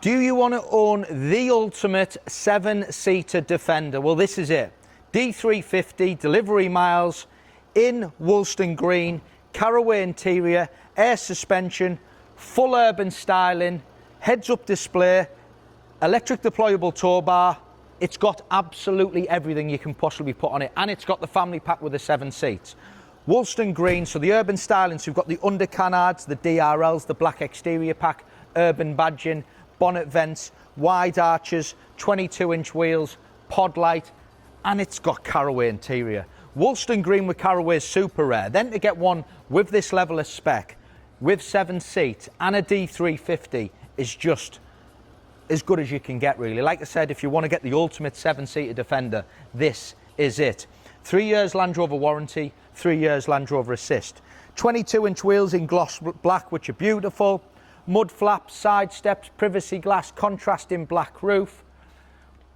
Do you want to own the ultimate 7-seater Defender? Well, this is it. D350 delivery miles in Woolstone Green, Caraway interior, air suspension, full urban styling, heads-up display, electric deployable Towbar. It's got absolutely everything you can possibly put on it, and it's got the family pack with the 7 seats. Woolstone Green, so the urban styling, so you've got the under Canards, the DRLS, the black exterior pack, urban badging, bonnet vents, wide arches, 22-inch wheels, pod light, and it's got Caraway interior. Woolstone Green with Caraway is super rare. Then to get one with this level of spec, with 7 seats and a D350 is just as good as you can get, really. Like I said, if you want to get the ultimate 7-seater Defender, this is it. 3 years Land Rover warranty, 3 years Land Rover assist. 22-inch wheels in gloss black, which are beautiful. Mudflaps, side steps, privacy glass, contrasting black roof.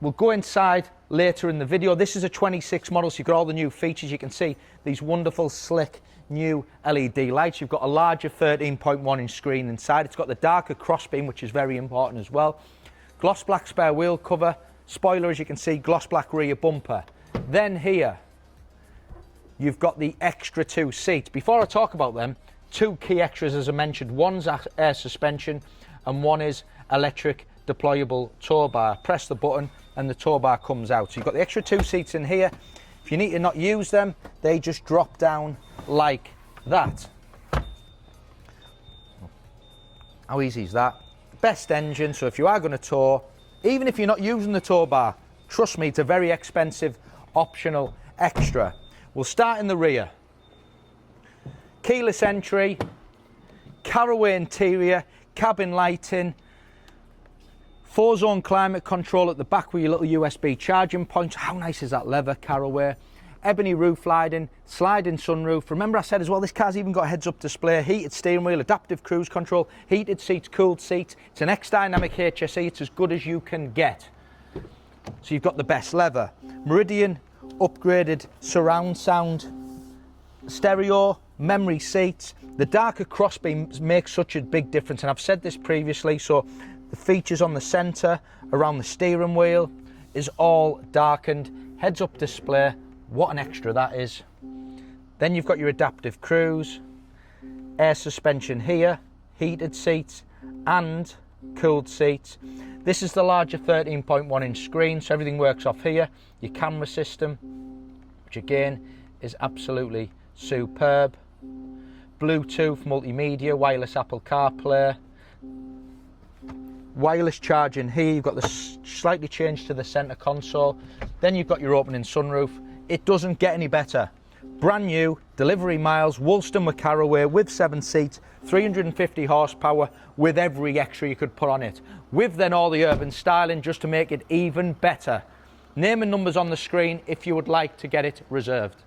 We'll go inside later in the video. This is a 26 model, so you've got all the new features. You can see these wonderful, slick, new LED lights. You've got a larger 13.1-inch screen inside. It's got the darker crossbeam, which is very important as well. Gloss black spare wheel cover. Spoiler, as you can see, gloss black rear bumper. Then here, you've got the extra 2 seats. Before I talk about them, 2 key extras, as I mentioned. One's air suspension and one is electric deployable Towbar. Press the button and the Towbar comes out. So you've got the extra 2 seats in here. If you need to not use them, they just drop down like that. How easy is that? Best engine, so if you are going to tow, even if you're not using the Towbar, trust me, it's a very expensive optional extra. We'll start in the rear. Keyless entry, Caraway interior, cabin lighting, 4-zone climate control at the back with your little USB charging points. How nice is that leather, Caraway? Ebony roof lighting, sliding sunroof. Remember I said as well, this car's even got a heads-up display, heated steering wheel, adaptive cruise control, heated seats, cooled seats. It's an X-Dynamic HSE, it's as good as you can get. So you've got the best leather. Meridian upgraded surround sound, stereo, memory seats. The darker crossbeam makes such a big difference, and I've said this previously, so the features on the centre, around the steering wheel, is all darkened. Heads-up display, what an extra that is. Then you've got your adaptive cruise, air suspension here, heated seats and cooled seats. This is the larger 13.1-inch screen, so everything works off here. Your camera system, which again is absolutely superb. Bluetooth, multimedia, wireless Apple CarPlay, wireless charging here. You've got the slightly changed to the centre console. Then you've got your opening sunroof. It doesn't get any better. Brand new, delivery miles, Woolstone with Caraway, with 7 seats, 350 horsepower, with every extra you could put on it. With then all the urban styling just to make it even better. Name and numbers on the screen if you would like to get it reserved.